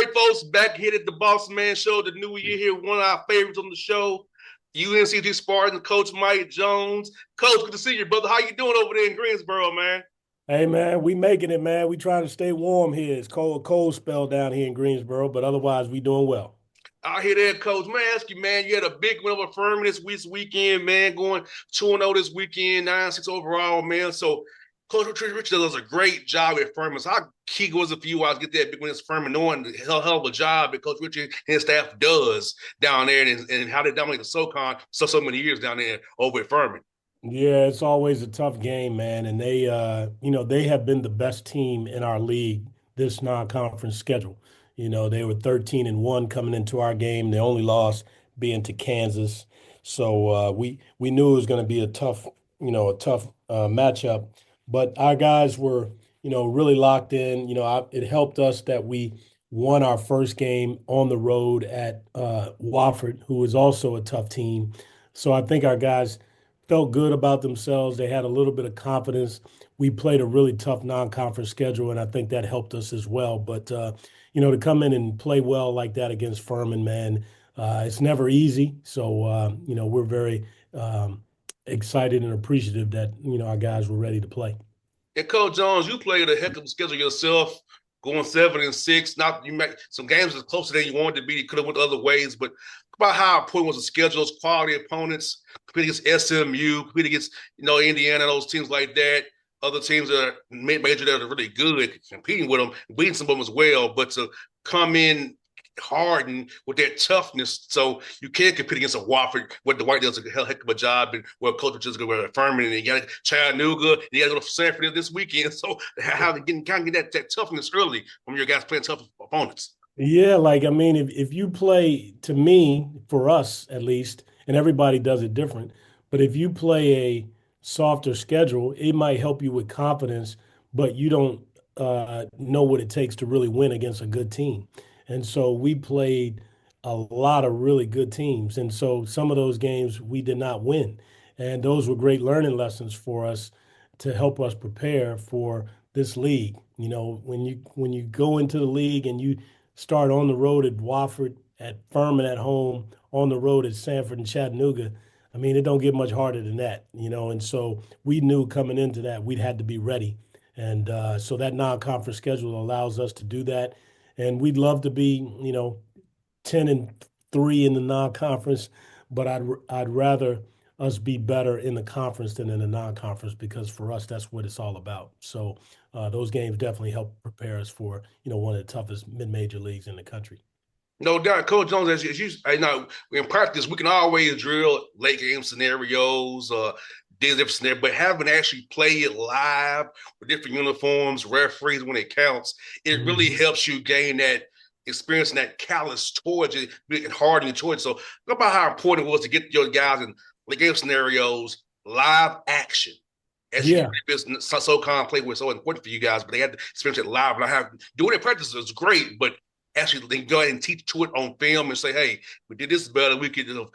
right, folks, back here at the Bossman Show, the new year here, one of our favorites on the show, UNCG Spartans, Coach Mike Jones. Coach, good to see you, brother. How you doing over there in Greensboro, man? Hey man, we making it, man. We trying to stay warm here. It's cold spell down here in Greensboro, but otherwise we doing well. I hear that, Coach. Man, I ask you, man, you had a big win over Furman this weekend, man, going 2-0 this weekend, 9-6 overall, man. So, Coach Richard does a great job at Furman. So how key was it for you guys to get that big win against Furman, knowing the hell of a job that Coach Richard and his staff does down there and how they dominate the SoCon so many years down there over at Furman? Yeah, it's always a tough game, man. And they have been the best team in our league this non-conference schedule. They were 13-1 coming into our game. The only loss being to Kansas. So we knew it was going to be a tough matchup. But our guys were, really locked in. It helped us that we won our first game on the road at Wofford, who is also a tough team. So I think our guys felt good about themselves. They had a little bit of confidence. We played a really tough non-conference schedule, and I think that helped us as well. But to come in and play well like that against Furman, man, it's never easy. So we're very excited and appreciative that our guys were ready to play. And Coach Jones, you played a heck of a schedule yourself, going 7-6. Not you make some games as closer than you wanted to be. You could have went other ways, but about how important was the schedules, quality opponents, compete against SMU, compete against Indiana, those teams like that. Other teams that are major that are really good, competing with them, beating some of them as well. But to come in hardened with that toughness, so you can't compete against a Wofford. What the White does a heck of a job, and where coach just go with Furman, and you got Chattanooga, and you got to go to Sanford this weekend. So how to get that toughness early from your guys playing tough opponents. Yeah, like I mean, if you play to me, for us at least, and everybody does it different, but if you play a softer schedule, it might help you with confidence, but you don't know what it takes to really win against a good team. And so we played a lot of really good teams. And so some of those games we did not win. And those were great learning lessons for us to help us prepare for this league. When you go into the league and you start on the road at Wofford, at Furman at home, on the road at Sanford and Chattanooga. I mean, it don't get much harder than that. And so we knew coming into that we'd had to be ready. And so that non-conference schedule allows us to do that. And we'd love to be, 10-3 in the non-conference, but I'd rather us be better in the conference than in the non-conference because for us that's what it's all about. So those games definitely help prepare us for one of the toughest mid-major leagues in the country. No doubt, Coach Jones, as you I know, in practice, we can always drill late game scenarios, different scenarios, but having to actually play it live with different uniforms, referees when it counts, it really Mhm. helps you gain that experience and that callous towards it and hardening towards it. So, think about how important it was to get your guys in late game scenarios, live action. As you Yeah. business so complex was so important for you guys, but they had to experience it live. And I have doing it in practice is great, but actually they go ahead and teach to it on film and say, hey, we did this better. We could have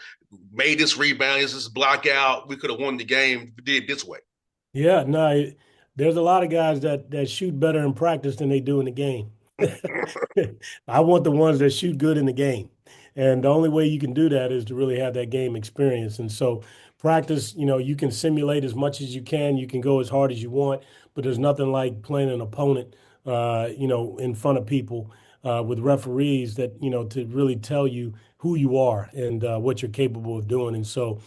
made this rebound, this block out. We could have won the game if we did this way. Yeah, no, there's a lot of guys that shoot better in practice than they do in the game. I want the ones that shoot good in the game. And the only way you can do that is to really have that game experience. And so practice, you can simulate as much as you can go as hard as you want, but there's nothing like playing an opponent in front of people with referees that, to really tell you who you are and what you're capable of doing. And so,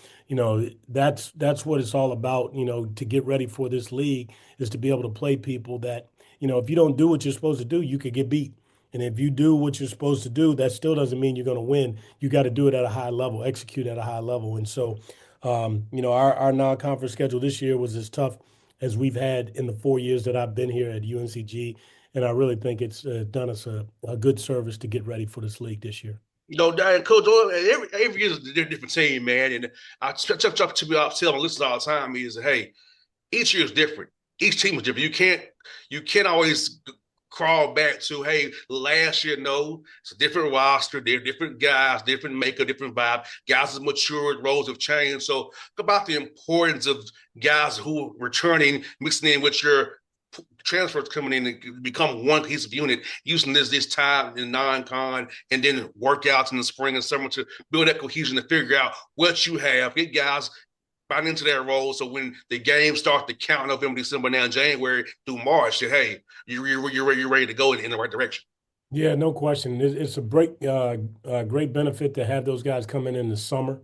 that's what it's all about, to get ready for this league is to be able to play people that, if you don't do what you're supposed to do, you could get beat. And if you do what you're supposed to do, that still doesn't mean you're going to win. You got to do it at a high level, execute at a high level. And so, our non-conference schedule this year was as tough as we've had in the 4 years that I've been here at UNCG. And I really think it's done us a good service to get ready for this league this year. Diane, Coach, every year is a different team, man. And I talk to me, I tell my listeners all the time is, hey, each year is different. Each team is different. You can't always crawl back to, hey, last year, no, it's a different roster. They're different guys, different makeup, different vibe. Guys have matured, roles have changed. So about the importance of guys who are returning, mixing in with your transfers coming in and become one cohesive unit using this time in non-con and then workouts in the spring and summer to build that cohesion to figure out what you have, get guys right into that role. So when the games start to count November, December, now January through March, that hey, you're ready to go in the right direction. Yeah, no question. It's a great benefit to have those guys coming in the summer.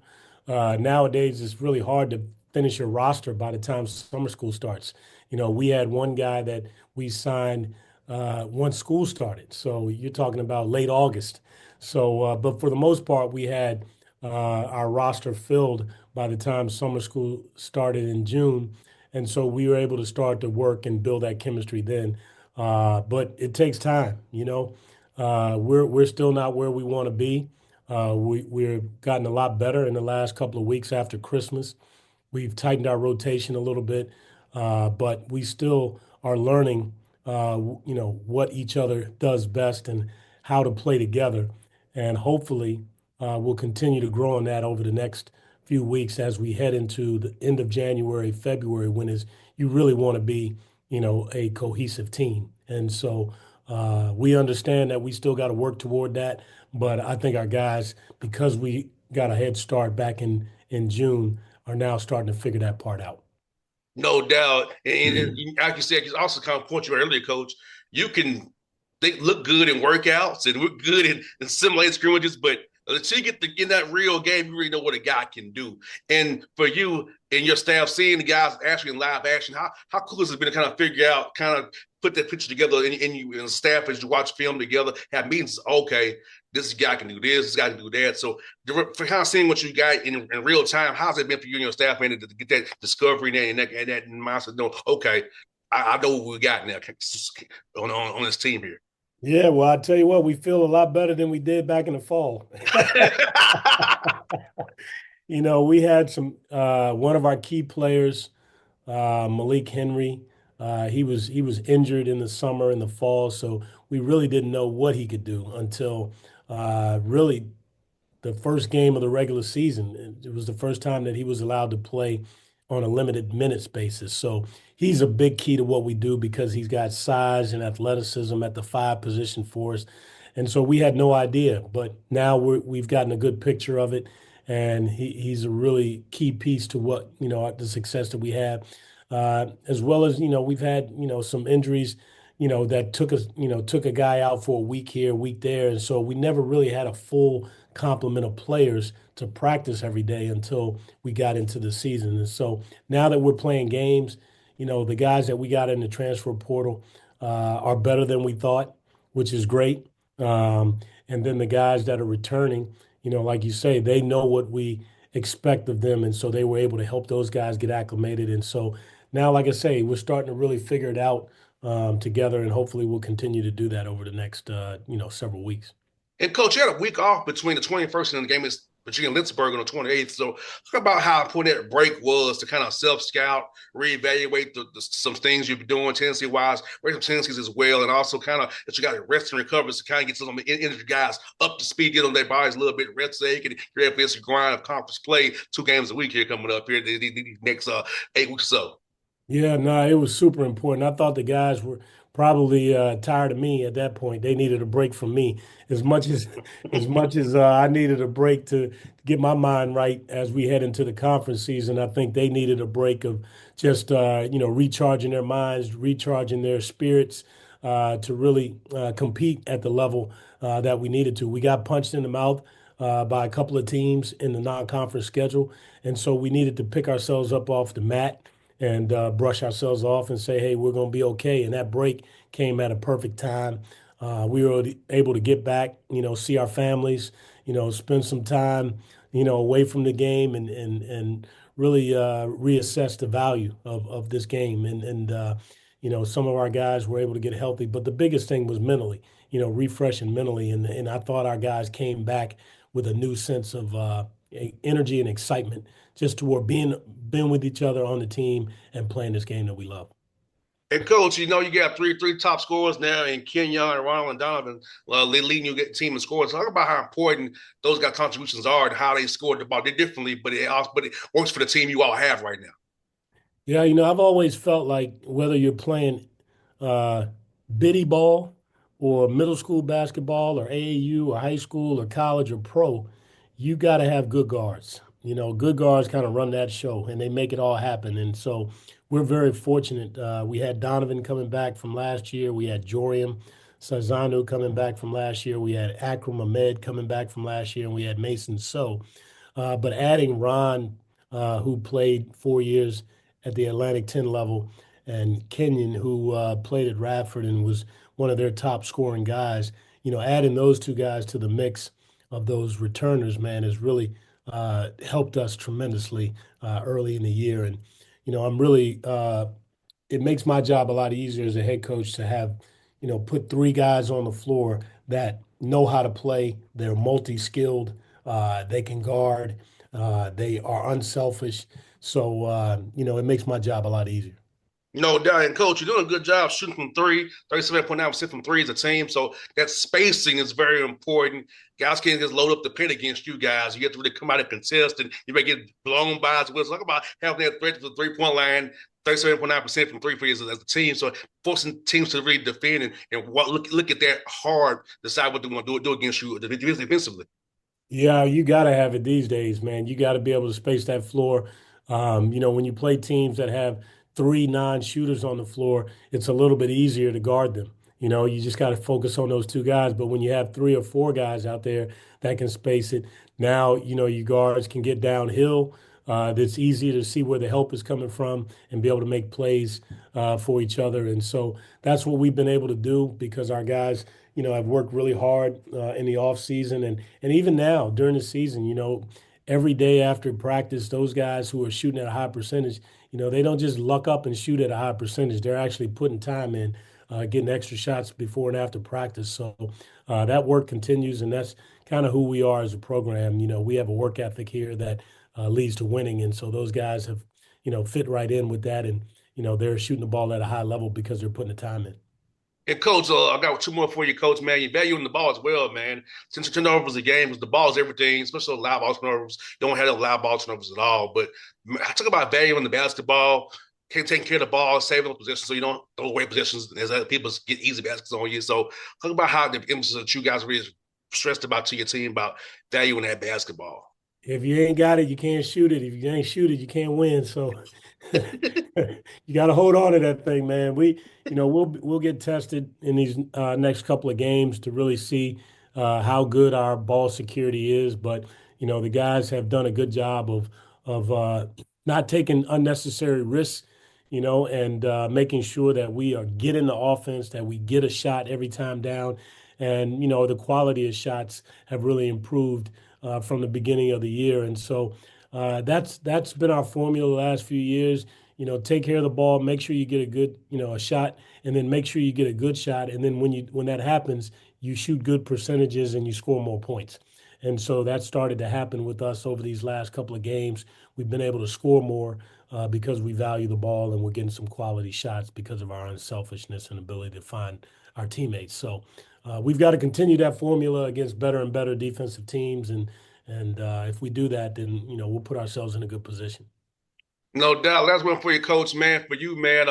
Nowadays, it's really hard to finish a roster by the time summer school starts. We had one guy that we signed once school started. So you're talking about late August. So, but for the most part, we had our roster filled by the time summer school started in June. And so we were able to start to work and build that chemistry then. But it takes time. We're still not where we want to be. We've gotten a lot better in the last couple of weeks after Christmas. We've tightened our rotation a little bit, but we still are learning, what each other does best and how to play together. And hopefully, we'll continue to grow on that over the next few weeks as we head into the end of January, February, when is you really want to be, a cohesive team. And so we understand that we still got to work toward that, but I think our guys, because we got a head start back in June, are now starting to figure that part out. No doubt. And like you said, it's also kind of point you earlier, coach. You can they look good in workouts and look good in simulated scrimmages, but until you get in that real game, you really know what a guy can do. And for you and your staff, seeing the guys actually in live action, how cool has it been to kind of figure out, kind of put that picture together and you and staff as you watch film together, have meetings, okay, this guy can do this guy can do that. So for kind of seeing what you got in real time, how's it been for you and your staff man to get that discovery and that mindset? No, okay, I know what we got now on this team here. Yeah, well, I tell you what, we feel a lot better than we did back in the fall. We had some one of our key players, Malik Henry. He was injured in the summer and the fall, so we really didn't know what he could do until really the first game of the regular season. It was the first time that he was allowed to play on a limited minutes basis. So he's a big key to what we do because he's got size and athleticism at the five position for us. And so we had no idea, but now we've gotten a good picture of it, and he's a really key piece to what the success that we have, as well as we've had some injuries, that took a guy out for a week here, a week there, and so we never really had a full complement of players to practice every day until we got into the season. And so now that we're playing games, the guys that we got in the transfer portal are better than we thought, which is great. And then the guys that are returning, like you say, they know what we expect of them. And so they were able to help those guys get acclimated. And so now, like I say, we're starting to really figure it out together. And hopefully we'll continue to do that over the next, several weeks. And coach, you had a week off between the 21st and the game is Virginia Lynchburg on the 28th. So talk about how important that break was to kind of self-scout, reevaluate some things you've been doing Tennessee-wise, break some tendencies as well, and also kind of that you got to rest and recover to kind of get some injured guys up to speed, get on their bodies a little bit, rest so they can get up against the grind of conference play 2 games a week here coming up here the next 8 weeks or so. Yeah, no, it was super important. I thought the guys were probably tired of me at that point. They needed a break from me as much as I needed a break to get my mind right as we head into the conference season. I think they needed a break of just recharging their minds, recharging their spirits to really compete at the level that we needed to. We got punched in the mouth by a couple of teams in the non-conference schedule, and so we needed to pick ourselves up off the mat and brush ourselves off and say, hey, we're going to be okay. And that break came at a perfect time. We were able to get back, see our families, spend some time, away from the game and really reassess the value of this game. And some of our guys were able to get healthy. But the biggest thing was mentally, refreshing mentally. And I thought our guys came back with a new sense of energy and excitement just toward being with each other on the team and playing this game that we love. And coach, you got three top scorers now in Kenyon and Ronald and Donovan, leading you get team in scoring. So talk about how important those guys' contributions are and how they scored the ball. They're differently, but it works for the team you all have right now. Yeah, I've always felt like whether you're playing uh, biddy ball or middle school basketball or AAU or high school or college or pro, you got to have good guards. Good guards kind of run that show and they make it all happen. And so we're very fortunate. We had Donovan coming back from last year. We had Jorium Sazanu coming back from last year. We had Akram Ahmed coming back from last year. And we had Mason So. But adding Ron, who played 4 years at the Atlantic 10 level, and Kenyon, who played at Radford and was one of their top scoring guys, adding those two guys to the mix of those returners, man, has really helped us tremendously early in the year. And, I'm really it makes my job a lot easier as a head coach to have, put three guys on the floor that know how to play. They're multi-skilled. They can guard. They are unselfish. So, it makes my job a lot easier. No doubt. And coach, you're doing a good job shooting from three, 37.9% from three as a team. So that spacing is very important. Guys can't just load up the pin against you guys. You have to really come out and contest, and you may get blown by as well. So talk about having that threat to the 3 point line, 37.9% from three as a team. So forcing teams to really defend and look at that hard, decide what they want to do against you defensively. Yeah, you got to have it these days, man. You got to be able to space that floor. When you play teams that have three non-shooters on the floor, it's a little bit easier to guard them. You just got to focus on those two guys. But when you have three or four guys out there that can space it, now, your guards can get downhill. That's easier to see where the help is coming from and be able to make plays for each other. And so that's what we've been able to do because our guys, have worked really hard in the off season and even now during the season, every day after practice, those guys who are shooting at a high percentage, they don't just luck up and shoot at a high percentage. They're actually putting time in, getting extra shots before and after practice. So that work continues, and that's kind of who we are as a program. We have a work ethic here that leads to winning, and so those guys have, fit right in with that, and they're shooting the ball at a high level because they're putting the time in. And coach, I got two more for you, coach. Man, you value in the ball as well, man. Since the turnovers, the game was the ball is everything, especially loud ball turnovers. You don't have no loud ball turnovers at all. But I talk about value in the basketball, taking care of the ball, saving the possessions, so you don't throw away possessions as other people get easy baskets on you. So talk about how the emphasis that you guys really stressed about to your team about valuing that basketball. If you ain't got it, you can't shoot it. If you ain't shoot it, you can't win. So you got to hold on to that thing, man. We'll get tested in these next couple of games to really see how good our ball security is. But the guys have done a good job of not taking unnecessary risks, and making sure that we are getting the offense, that we get a shot every time down, and the quality of shots have really improved from the beginning of the year. And so that's been our formula the last few years. Take care of the ball, make sure you get a good, a shot, and then make sure you get a good shot. And then when that happens, you shoot good percentages and you score more points. And so that started to happen with us over these last couple of games. We've been able to score more because we value the ball and we're getting some quality shots because of our unselfishness and ability to find our teammates. So we've got to continue that formula against better and better defensive teams, and if we do that, then we'll put ourselves in a good position. No doubt. Last one for you, coach, man. For you, man.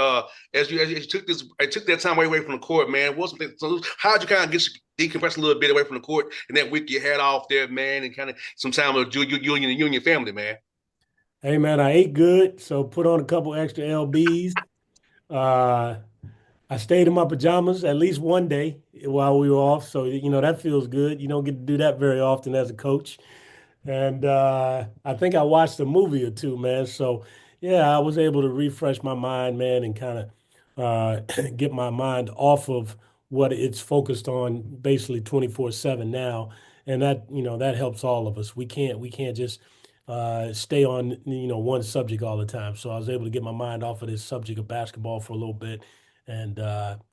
As you took this, I took that time away from the court, man. So how'd you kind of get decompress a little bit away from the court and that week you had off there, man, and kind of some time with you and your family, man. Hey man, I ate good, so put on a couple extra lbs. Uh, I stayed in my pajamas at least one day while we were off, so that feels good. You don't get to do that very often as a coach. And I think I watched a movie or two, man. So yeah, I was able to refresh my mind, man, and kind of get my mind off of what it's focused on basically 24/7 now. And that helps all of us. We can't just stay on, one subject all the time. So I was able to get my mind off of this subject of basketball for a little bit and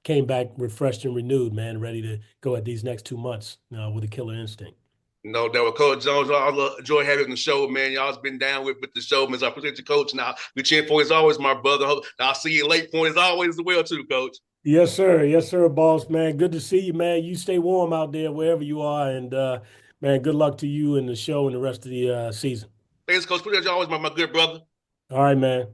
came back refreshed and renewed, man, ready to go at these next 2 months with a killer instinct. No doubt. Coach Jones, I enjoy having the show, man. Y'all's been down with the show, man. So I appreciate you, coach. Now, we cheer for you as always, my brother. I'll see you late point as always as well, too, coach. Yes, sir. Yes, sir, boss, man. Good to see you, man. You stay warm out there wherever you are. And man, good luck to you and the show and the rest of the season. Thanks, coach. Appreciate you always, my good brother. All right, man.